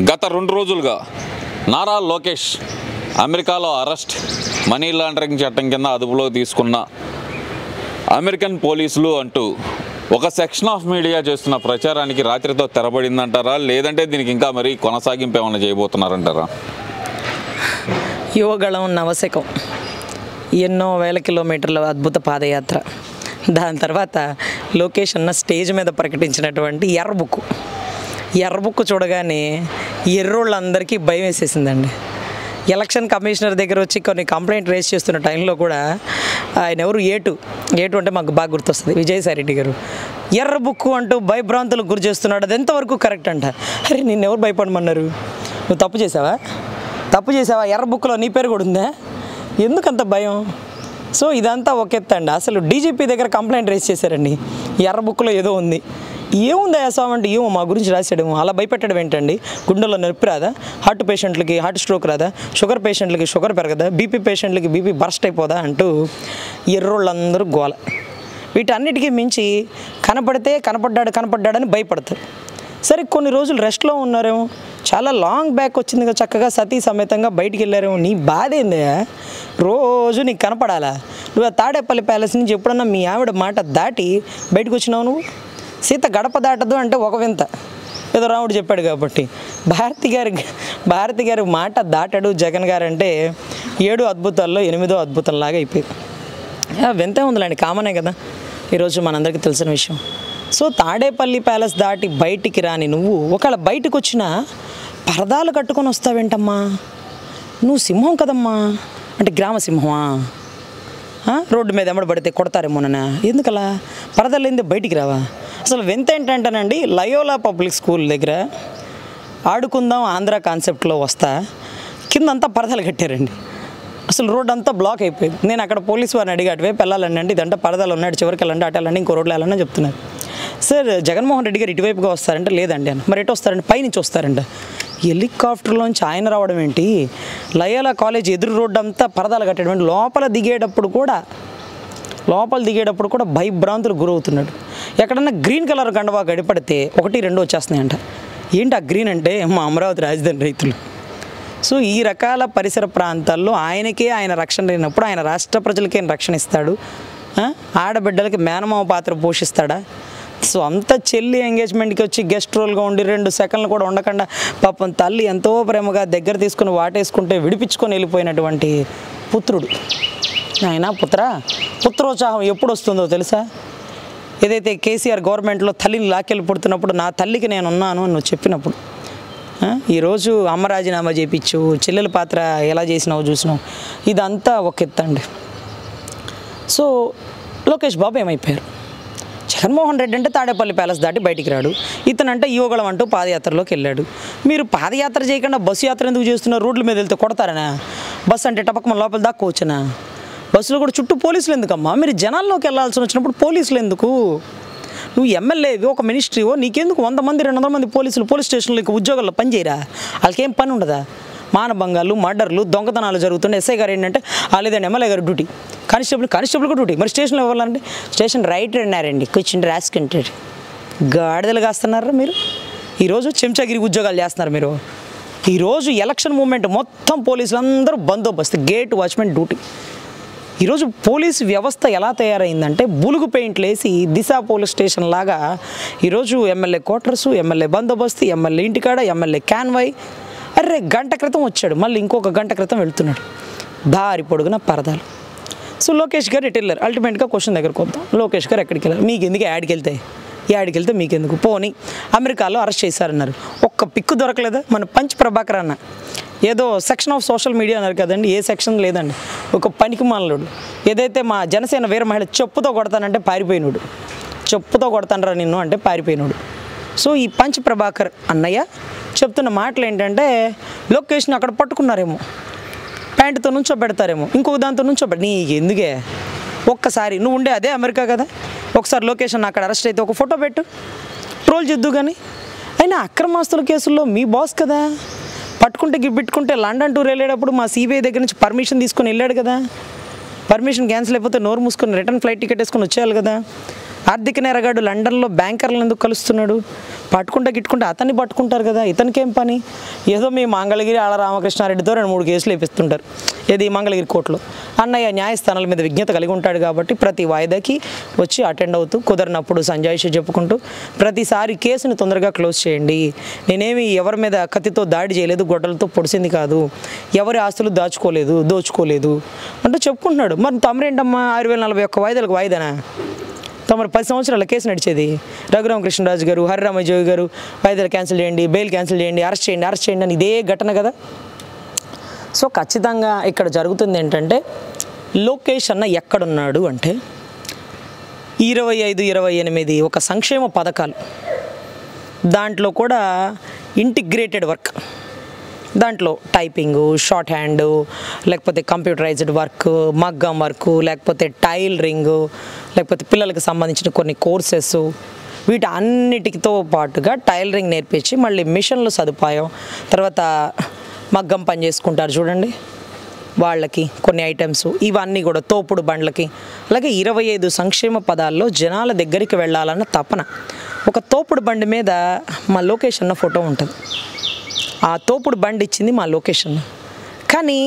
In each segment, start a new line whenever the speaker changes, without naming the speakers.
గత 2 రోజులుగా నారా లోకేష్ అమెరికాలో అరెస్ట్, మనీ లాండరింగ్ చట్టం కింద అదుపులో తీసుకున్న అమెరికన్ పోలీసులు అంటూ ఒక సెక్షన్ ఆఫ్ మీడియా చేస్తున్న ప్రచారానికి రాత్రితో తెరబడిందంటారా, లేదంటే దీనికి ఇంకా మరి కొనసాగింపు ఏమైనా చేయబోతున్నారంటారా?
యువగళం నవశకం, ఎన్నో వేల కిలోమీటర్ల అద్భుత పాదయాత్ర, దాని తర్వాత లోకేష్ అన్న స్టేజ్ మీద ప్రకటించినటువంటి ఎర్ర బుక్ చూడగానే ఎర్రోళ్ళందరికీ భయం వేసేసిందండి. ఎలక్షన్ కమిషనర్ దగ్గర వచ్చి కొన్ని కంప్లైంట్ రేస్ చేస్తున్న టైంలో కూడా ఆయన ఎవరు ఏటు అంటే మాకు బాగా గుర్తొస్తుంది, విజయసాయి రెడ్డి గారు ఎర్ర బుక్ అంటూ భయభ్రాంతులకు గురి చేస్తున్నాడు. అది ఎంతవరకు కరెక్ట్ అంట? అరే నిన్నెవరు భయపడమన్నారు? నువ్వు తప్పు చేసావా? ఎర్ర బుక్లో నీ పేరు కూడా ఉందా? ఎందుకంత భయం? సో ఇదంతా ఒక ఎత్తండి. అసలు డీజీపీ దగ్గర కంప్లైంట్ రేస్ చేశారండి, ఎర్ర బుక్లో ఏదో ఉంది. ఏముందా స్వామి అంటే ఏమో మా గురించి రాశాడేమో. అలా భయపెట్టడం ఏంటండి? గుండెల్లో నొప్పి రాదా? హార్ట్ పేషెంట్లకి హార్ట్ స్ట్రోక్ రాదా? షుగర్ పేషెంట్లకి షుగర్ పెరగదా? బీపీ పేషెంట్లకి బీపీ బర్స్ట్ అయిపోదా అంటూ ఎర్రోళ్ళందరూ గోల. వీటన్నిటికీ మించి కనపడ్డాడని భయపడతారు. సరే కొన్ని రోజులు రెస్ట్లో ఉన్నారేమో, చాలా లాంగ్ బ్యాక్ వచ్చింది కదా, చక్కగా సతీ సమేతంగా బయటికి వెళ్ళారేమో. నీ బాధ ఏంది? రోజు నీకు కనపడాలా? నువ్వు ఆ తాడేపల్లి ప్యాలెస్ నుంచి ఎప్పుడన్నా మీ ఆవిడ మాట దాటి బయటకు వచ్చినావు? నువ్వు సీత గడప దాటదు అంటే ఒక వింత, ఏదో రాముడు చెప్పాడు కాబట్టి. భారతి గారి మాట దాటాడు జగన్ గారు అంటే 7 అద్భుతాల్లో 8వ అద్భుతంలాగా అయిపోయింది. వింతే ఉందిలేండి, కామనే కదా, ఈరోజు మనందరికీ తెలిసిన విషయం. సో తాడేపల్లి ప్యాలెస్ దాటి బయటికి రాని నువ్వు ఒకవేళ బయటకు వచ్చినా పరదాలు కట్టుకొని వస్తావేంటమ్మా? నువ్వు సింహం కదమ్మా, అంటే గ్రామ సింహమా? రోడ్డు మీద ఎమ్మడబడితే కొడతారేమోనన్నా? ఎందుకలా పరదాలు ఏంది బయటికి రావా? అసలు వింత ఏంటంటేనండి, లయోలా పబ్లిక్ స్కూల్ దగ్గర ఆడుకుందాం ఆంధ్ర కాన్సెప్ట్లో వస్తా కిందంతా పరదాలు కట్టారండి. అసలు రోడ్ అంతా బ్లాక్ అయిపోయింది. నేను అక్కడ పోలీసు వారిని అడిగి అటువైపు వెళ్ళాలండి అంటే ఇదంతా పరదాలు ఉన్నాడు, చివరికి వెళ్ళండి, అటు వెళ్ళండి, ఇంకో రోడ్లో వెళ్ళండి చెప్తున్నారు. సార్ జగన్మోహన్ రెడ్డి గారు ఇటువైపుగా వస్తారంటే లేదండి అని. మరి ఎటు వస్తారంటే పైనుంచి వస్తారంట. హెలికాప్టర్లోంచి ఆయన రావడం ఏంటి? లయోలా కాలేజ్ ఎదురు రోడ్డు అంతా పరదాలు కట్టడం ఏంటి? లోపల దిగేటప్పుడు కూడా భయభ్రాంతులు గురవుతున్నాడు. ఎక్కడన్నా గ్రీన్ కలర్ కండవా గడిపడితే 1, 2 వచ్చేస్తున్నాయంట. ఏంటి ఆ గ్రీన్ అంటే? మా అమరావతి రాజధాని రైతులు. సో ఈ రకాల పరిసర ప్రాంతాల్లో ఆయన రక్షణ లేనప్పుడు ఆయన రాష్ట్ర ప్రజలకి రక్షణ ఇస్తాడు? ఆడబిడ్డలకి మేనమామ పాత్ర పోషిస్తాడా? సో అంత చెల్లి ఎంగేజ్మెంట్కి వచ్చి గెస్ట్ రోల్గా ఉండి 2 సెకండ్లు కూడా ఉండకుండా పాపం తల్లి ఎంతో ప్రేమగా దగ్గర తీసుకుని వాటేసుకుంటే విడిపించుకొని వెళ్ళిపోయినటువంటి పుత్రుడు. ఆయన పుత్రోత్సాహం ఎప్పుడు వస్తుందో తెలుసా? ఏదైతే కేసీఆర్ గవర్నమెంట్లో తల్లిని లాక్కెళ్ళి పుడుతున్నప్పుడు నా తల్లికి నేను ఉన్నాను అని నువ్వు చెప్పినప్పుడు, ఈరోజు అమ్మ రాజీనామా చేయించు, చెల్లెల పాత్ర ఎలా చేసినావు చూసినావు, ఇదంతా ఒక ఎత్తండి. సో లోకేష్ బాబు ఏమైపోయారు? జగన్మోహన్ రెడ్డి అంటే తాడేపల్లి ప్యాలెస్ దాటి బయటికి రాడు, ఇతనంటే యువగళం అంటూ పాదయాత్రలోకి వెళ్ళాడు. మీరు పాదయాత్ర చేయకుండా బస్సు యాత్ర ఎందుకు చేస్తున్నారు? రోడ్ల మీద వెళ్తే కొడతారనా? బస్సు అంటే టపకం లోపల దాక్కోవచ్చునా? బస్సులో కూడా చుట్టూ పోలీసులు ఎందుకమ్మా? మీరు జనాల్లోకి వెళ్ళాల్సి వచ్చినప్పుడు పోలీసులు ఎందుకు? నువ్వు ఎమ్మెల్యేవి, ఒక మినిస్ట్రీవో, నీకెందుకు 100 మంది 200 మంది పోలీసులు పోలీస్ స్టేషన్లో ఉద్యోగాల్లో పనిచేయరా? వాళ్ళకేం పని ఉండదా? మానభంగాలు, మర్డర్లు, దొంగతనాలు జరుగుతుండే ఎస్ఐ గారు ఏంటంటే లేదండి ఎమ్మెల్యే గారు డ్యూటీ, కానిస్టేబుల్కి డ్యూటీ. మరి స్టేషన్లో ఇవ్వాలంటే స్టేషన్ రైట్ అన్నారండి, కూర్చుండి రాసుకుంటారు. గాడిదలు కాస్తున్నారా మీరు? ఈరోజు చెంచాగిరి ఉద్యోగాలు చేస్తున్నారు మీరు. ఈరోజు ఎలక్షన్ మూమెంట్ మొత్తం పోలీసులు అందరూ బందోబస్తు, గేట్ వాచ్మెన్ డ్యూటీ. ఈరోజు పోలీసు వ్యవస్థ ఎలా తయారైందంటే బులుగు పెయింట్లు వేసి దిశ పోలీస్ స్టేషన్ లాగా ఈరోజు ఎమ్మెల్యే క్వార్టర్సు, ఎమ్మెల్యే బందోబస్తు, ఎమ్మెల్యే ఇంటికాడ, ఎమ్మెల్యే క్యాన్వాయ్. అరే గంట క్రితం వచ్చాడు, మళ్ళీ ఇంకొక గంట క్రితం వెళ్తున్నాడు, దారి పొడుగున పరదాలు. సో లోకేష్ గారు ఎటు వెళ్ళారు? అల్టిమేట్గా క్వశ్చన్ దగ్గరకు వద్దాం. లోకేష్ గారు ఎక్కడికి వెళ్ళారు? మీకు ఎందుకు యాడికి వెళ్తే మీకెందుకు? పోనీ అమెరికాలో అరెస్ట్ చేశారన్నారు, ఒక్క పిక్కు దొరకలేదా? మన పంచ్ ప్రభాకర్ అన్న ఏదో సెక్షన్ ఆఫ్ సోషల్ మీడియా అన్నారు కదండి, ఏ సెక్షన్ లేదండి, ఒక పనికి మాలనుడు. ఏదైతే మా జనసేన వీర మహిళ చెప్పుతో కొడతానంటే పారిపోయినాడు, చెప్పుతో కొడతానరా నిన్ను అంటే పారిపోయినాడు. సో ఈ పంచ్ ప్రభాకర్ అన్నయ్య చెప్తున్న మాటలు ఏంటంటే లొకేషన్ అక్కడ పట్టుకున్నారేమో, ప్యాంటుతో నుంచో పెడతారేమో, ఇంకొక దాంతో నుంచో నీకు ఎందుకే? ఒక్కసారి నువ్వు ఉండే అదే అమెరికా కదా, ఒకసారి లొకేషన్ అక్కడ అరెస్ట్ అయితే ఒక ఫోటో పెట్టు, ట్రోల్ చేద్దు. కానీ అయినా అక్రమాస్తుల కేసుల్లో మీ బాస్ కదా, పట్టుకుంటే గిబ్బెట్టుకుంటే లండన్ టూర్ వెళ్ళేటప్పుడు మా సిబిఐ దగ్గర నుంచి పర్మిషన్ తీసుకొని వెళ్ళాడు కదా, పర్మిషన్ క్యాన్సిల్ అయిపోతే నోరు మూసుకొని రిటర్న్ ఫ్లైట్ టికెట్ వేసుకొని వచ్చేయాలి కదా. ఆర్థిక నేరగాడు లండన్లో బ్యాంకర్లను ఎందుకు కలుస్తున్నాడు? గిట్టుకుంటే అతన్ని పట్టుకుంటారు కదా, ఇతనికేం పని? ఏదో మీ మంగళగిరి ఆళ్ళ రామకృష్ణారెడ్డితో 2-3 కేసులు వేపిస్తుంటారు. ఏది మంగళగిరి కోర్టులో. అన్నయ్య న్యాయస్థానాల మీద విజ్ఞత కలిగి ఉంటాడు కాబట్టి ప్రతి వాయిదాకి వచ్చి అటెండ్ అవుతూ, కుదరినప్పుడు సంజాయిషి చెప్పుకుంటూ ప్రతిసారి కేసుని తొందరగా క్లోజ్ చేయండి, నేనేమి ఎవరి మీద కత్తితో దాడి చేయలేదు, గొడ్డలతో పొడిసింది కాదు, ఎవరి ఆస్తులు దోచుకోలేదు అంటూ చెప్పుకుంటున్నాడు. మరి తమరేంటమ్మా 6041 వాయిదాలకు వాయిదానా? తమరు 10 సంవత్సరాల కేసు నడిచేది. రఘురామకృష్ణరాజు గారు, హరిరామజోగి గారు వాయిదాలు క్యాన్సిల్ చేయండి, బెయిల్ క్యాన్సిల్ చేయండి, అరెస్ట్ చేయండి అని ఇదే ఘటన కదా. సో ఖచ్చితంగా ఇక్కడ జరుగుతుంది ఏంటంటే, లోకేష్ అన్న ఎక్కడున్నాడు అంటే 25-28 ఒక సంక్షేమ పథకాలు, దాంట్లో కూడా ఇంటిగ్రేటెడ్ వర్క్, దాంట్లో టైపింగు, షార్ట్ హ్యాండు, లేకపోతే కంప్యూటరైజ్డ్ వర్క్, మగ్గం వర్క్, లేకపోతే టైలరింగు, లేకపోతే పిల్లలకు సంబంధించిన కొన్ని కోర్సెస్, వీటి అన్నిటితో పాటుగా టైలరింగ్ నేర్పించి మళ్ళీ మిషన్లు సదుపాయం, తర్వాత మగ్గం పని చేసుకుంటారు చూడండి వాళ్ళకి కొన్ని ఐటమ్స్, ఇవన్నీ కూడా తోపుడు బండ్లకి, అలాగే 25 సంక్షేమ పదాల్లో జనాల దగ్గరికి వెళ్ళాలన్న తపన. ఒక తోపుడు బండి మీద మా లోకేష్ అన్న ఫోటో ఉంటుంది. ఆ తోపుడు బండి ఇచ్చింది మా లోకేష్ అన్న. కానీ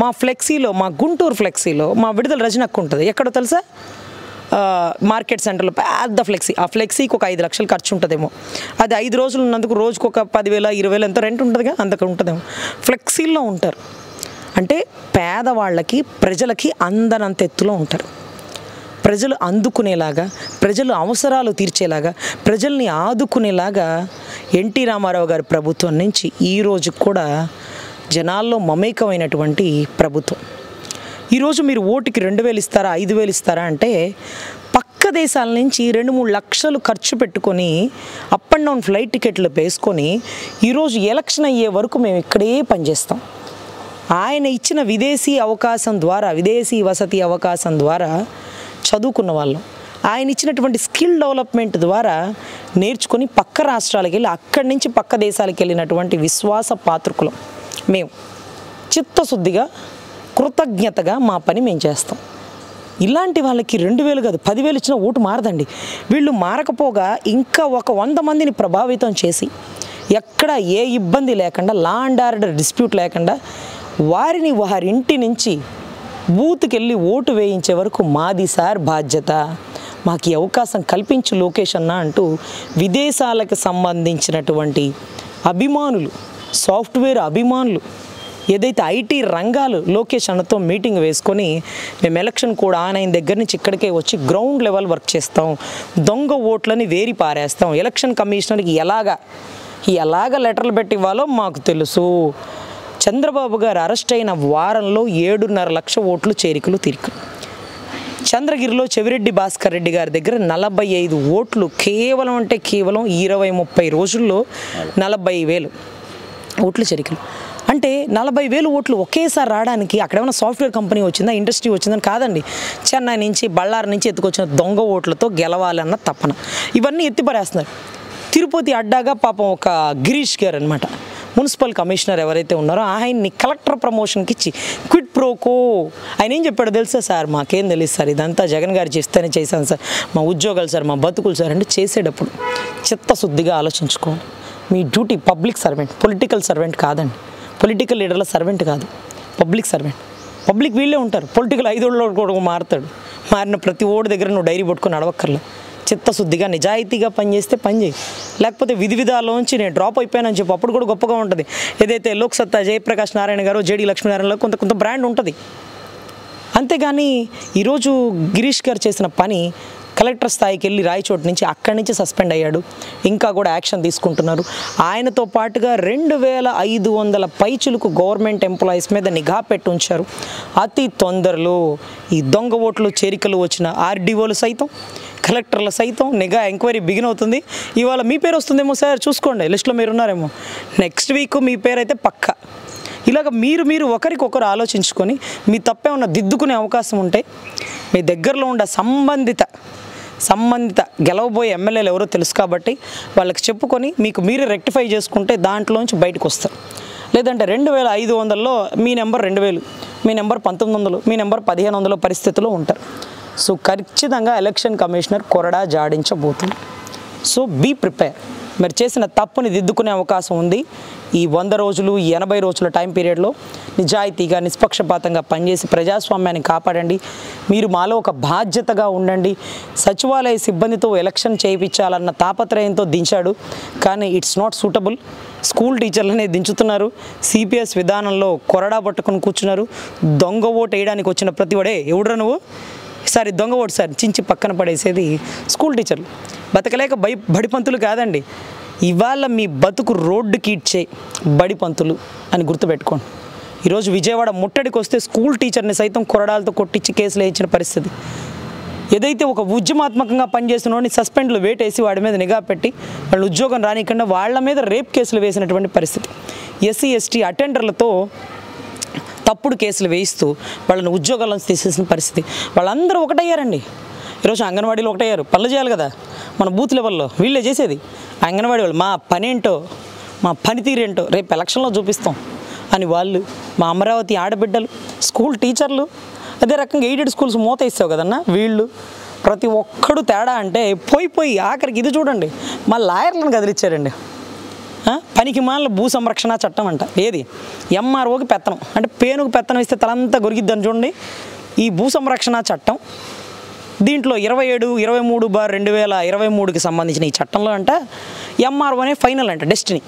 మా ఫ్లెక్సీలో, మా గుంటూరు ఫ్లెక్సీలో మా విడుదల రజనక్క ఉంటుంది. ఎక్కడో తెలుసా? మార్కెట్ సెంటర్లో పెద్ద ఫ్లెక్సీ. ఆ ఫ్లెక్సీకి ఒక 5 లక్షలు ఖర్చు ఉంటుందేమో. అది 5 రోజులు ఉన్నందుకు రోజుకు ఒక 10,000-20,000 ఎంత రెంట్ ఉంటుందిగా, అంతకు ఉంటుందేమో. ఫ్లెక్సీల్లో ఉంటారు. అంటే పేదవాళ్ళకి, ప్రజలకి అందనంత ఎత్తులో ఉంటారు. ప్రజలు అందుకునేలాగా, ప్రజలు అవసరాలు తీర్చేలాగా, ప్రజల్ని ఆదుకునేలాగా ఎన్టీ రామారావు గారి ప్రభుత్వం నుంచి ఈ రోజు కూడా జనాల్లో మమేకమైనటువంటి ప్రభుత్వం. ఈరోజు మీరు ఓటుకి 2,000 ఇస్తారా, 5,000 ఇస్తారా అంటే పక్క దేశాల నుంచి 2-3 లక్షలు ఖర్చు పెట్టుకొని అప్ అండ్ డౌన్ ఫ్లైట్ టికెట్లు వేసుకొని ఈరోజు ఎలక్షన్ అయ్యే వరకు మేము ఇక్కడే పనిచేస్తాం. ఆయన ఇచ్చిన విదేశీ వసతి అవకాశం ద్వారా చదువుకున్న వాళ్ళం, ఆయన ఇచ్చినటువంటి స్కిల్ డెవలప్మెంట్ ద్వారా నేర్చుకొని పక్క రాష్ట్రాలకు వెళ్ళి అక్కడి నుంచి పక్క దేశాలకు వెళ్ళినటువంటి విశ్వాస పాత్రకులం మేము. చిత్తశుద్ధిగా, కృతజ్ఞతగా మా పని మేము చేస్తాం. ఇలాంటి వాళ్ళకి 2,000 కాదు 10,000 ఇచ్చిన ఓటు మారదండి. వీళ్ళు మారకపోగా ఇంకా ఒక 100 మందిని ప్రభావితం చేసి ఎక్కడ ఏ ఇబ్బంది లేకుండా, లా అండ్ ఆర్డర్ డిస్ప్యూట్ లేకుండా వారిని వారింటి నుంచి బూత్కి వెళ్ళి ఓటు వేయించే వరకు మాది సార్ బాధ్యత, మాకు ఈ అవకాశం కల్పించు లోకేష్ అన్న అంటూ విదేశాలకు సంబంధించినటువంటి అభిమానులు, సాఫ్ట్వేర్ అభిమానులు, ఏదైతే ఐటీ రంగాలు లోకేష్ అన్నతో మీటింగ్ వేసుకొని మేము ఎలక్షన్ కూడా ఆయన దగ్గర నుంచి ఇక్కడికే వచ్చి గ్రౌండ్ లెవెల్ వర్క్ చేస్తాం, దొంగ ఓట్లని వేరి పారేస్తాం, ఎలక్షన్ కమిషనర్కి ఎలాగ లెటర్లు పెట్టి ఇవ్వాలో మాకు తెలుసు. చంద్రబాబు గారు అరెస్ట్ అయిన వారంలో 7.5 లక్షల ఓట్లు చేరికలు తిరిగి, చంద్రగిరిలో చెవిరెడ్డి భాస్కర్ రెడ్డి గారి దగ్గర 45 ఓట్లు కేవలం 20-30 రోజుల్లో 40,000 ఓట్లు చేరికలు. అంటే 40,000 ఓట్లు ఒకేసారి రావడానికి అక్కడేమైనా సాఫ్ట్వేర్ కంపెనీ వచ్చిందా, ఇండస్ట్రీ వచ్చిందని కాదండి. చెన్నై నుంచి, బళ్ళారి నుంచి ఎత్తుకొచ్చిన దొంగ ఓట్లతో గెలవాలన్న తపన. ఇవన్నీ ఎత్తిపరేస్తున్నారు. తిరుపతి అడ్డాగా పాపం ఒక గిరీష్ గారు అనమాట, మున్సిపల్ కమిషనర్ ఎవరైతే ఉన్నారో ఆయన్ని కలెక్టర్ ప్రమోషన్కి ఇచ్చి క్విట్ ప్రోకో ఆయన ఏం చెప్పాడో తెలుసా సార్? మాకేం తెలియదు సార్, ఇదంతా జగన్ గారు చేస్తేనే చేశాను సార్, మా ఉద్యోగాలు సార్, మా బతుకులు సార్ అంటే చేసేటప్పుడు చిత్తశుద్ధిగా ఆలోచించుకోవాలి. మీ duty public servant, political servant కాదండి. పొలిటికల్ లీడర్ల సర్వెంట్ కాదు, పబ్లిక్ సర్వెంట్. పబ్లిక్ వీళ్ళే ఉంటారు. పొలిటికల్ 5 ఏళ్ళలో కూడా మారిన ప్రతి ఓడి దగ్గర నువ్వు డైరీ పట్టుకొని నడవక్కర్లే. చిత్తశుద్ధిగా నిజాయితీగా పనిచేస్తే పని చేయి, లేకపోతే విధి విధాల్లోంచి నేను డ్రాప్ అయిపోయానని చెప్పి అప్పుడు కూడా గొప్పగా ఉంటుంది. ఏదైతే లోక్సత్తా జయప్రకాష్ నారాయణ గారు, జేడి లక్ష్మీనారాయణలో కొంత బ్రాండ్ ఉంటుంది. అంతేగాని ఈరోజు గిరీష్ గారు చేసిన పని కలెక్టర్ స్థాయికి వెళ్ళి రాయచోటు నుంచి అక్కడి నుంచి సస్పెండ్ అయ్యాడు, ఇంకా కూడా యాక్షన్ తీసుకుంటున్నారు. ఆయనతో పాటుగా 2,500 పైచులకు గవర్నమెంట్ ఎంప్లాయీస్ మీద నిఘా పెట్టి ఉంచారు. అతి తొందరలో ఈ దొంగ ఓట్లు చేరికలు వచ్చిన ఆర్డీఓలు సైతం, కలెక్టర్లు సైతం నిఘా ఎంక్వైరీ బిగిన్ అవుతుంది. ఇవాళ మీ పేరు వస్తుందేమో సార్, చూసుకోండి, లిస్టులో మీరు ఉన్నారేమో. నెక్స్ట్ వీక్ మీ పేరు అయితే పక్కా. ఇలాగ మీరు ఒకరికొకరు ఆలోచించుకొని మీ తప్పేమన్నా దిద్దుకునే అవకాశం ఉంటే మీ దగ్గరలో ఉండే సంబంధిత గెలవబోయే ఎమ్మెల్యేలు ఎవరో తెలుసు కాబట్టి వాళ్ళకి చెప్పుకొని మీకు మీరే రెక్టిఫై చేసుకుంటే దాంట్లోంచి బయటకు వస్తారు. లేదంటే 2,500లో మీ నెంబర్ 2,000, మీ నెంబర్ 1,900, మీ నెంబర్ 1,500 పరిస్థితిలో ఉంటారు. సో ఖచ్చితంగా ఎలక్షన్ కమిషనర్ కొరడా జాడించబోతుంది. So be prepare. మరి చేసిన తప్పుని దిద్దుకునే అవకాశం ఉంది. ఈ 100 రోజులు, ఈ 80 రోజుల టైం పీరియడ్లో నిజాయితీగా, నిష్పక్షపాతంగా పనిచేసి ప్రజాస్వామ్యాన్ని కాపాడండి. మీరు మాలో ఒక బాధ్యతగా ఉండండి. సచివాలయ సిబ్బందితో ఎలక్షన్ చేయించాలన్న తాపత్రయంతో దించాడు, కానీ ఇట్స్ నాట్ సూటబుల్. స్కూల్ టీచర్లనే దించుతున్నారు. సిపిఎస్ విధానంలో కొరడా పట్టుకుని కూర్చున్నారు. దొంగ ఓటు వేయడానికి వచ్చిన ప్రతివాడే ఎవడురా నువ్వు, సారీ దొంగ ఓటు సార్ చించి పక్కన పడేసేది స్కూల్ టీచర్లు. బతకలేక బడిపంతులు కాదండి, ఇవాళ మీ బతుకు రోడ్డుకి ఇచ్చే బడిపంతులు అని గుర్తుపెట్టుకోండి. ఈరోజు విజయవాడ ముట్టడికి వస్తే స్కూల్ టీచర్ని సైతం కొరడాలతో కొట్టించి కేసులు వేయించిన పరిస్థితి. ఏదైతే ఒక ఉద్యమాత్మకంగా పనిచేస్తున్నోడిని సస్పెండ్లు వేటేసి వాడి మీద నిఘా పెట్టి వాళ్ళు ఉద్యోగం రానికుండా వాళ్ళ మీద రేప్ కేసులు వేసినటువంటి పరిస్థితి. ఎస్సీ ఎస్టీ అటెండర్లతో తప్పుడు కేసులు వేయిస్తూ వాళ్ళని ఉద్యోగాలను తీసేసిన పరిస్థితి. వాళ్ళందరూ ఒకటయ్యారండి. ఈరోజు అంగన్వాడీలు ఒకటయ్యారు. పనులు చేయాలి కదా మన బూత్ లెవెల్లో, వీళ్ళే చేసేది. అంగన్వాడీ వాళ్ళు మా పనేంటో, మా పనితీరేంటో రేపు ఎలక్షన్లో చూపిస్తాం అని వాళ్ళు, మా అమరావతి ఆడబిడ్డలు, స్కూల్ టీచర్లు, అదే రకంగా ఎయిడెడ్ స్కూల్స్ మూత ఇస్తావు కదన్నా వీళ్ళు, ప్రతి ఒక్కడు తేడా అంటే పోయి ఆఖరికి ఇది చూడండి, మా లాయర్లను కదిలిచ్చారండి. పనికి మాల భూ సంరక్షణ చట్టం అంట, ఏది ఎంఆర్ఓకి పెత్తనం అంటే పేనుకు పెత్తనం ఇస్తే తలంతా గొరిగిద్దని చూడండి. ఈ భూ సంరక్షణ చట్టం దీంట్లో 27/23/2023కి సంబంధించిన ఈ చట్టంలో అంట ఎంఆర్ఓనే ఫైనల్ అంట, డెస్టినీ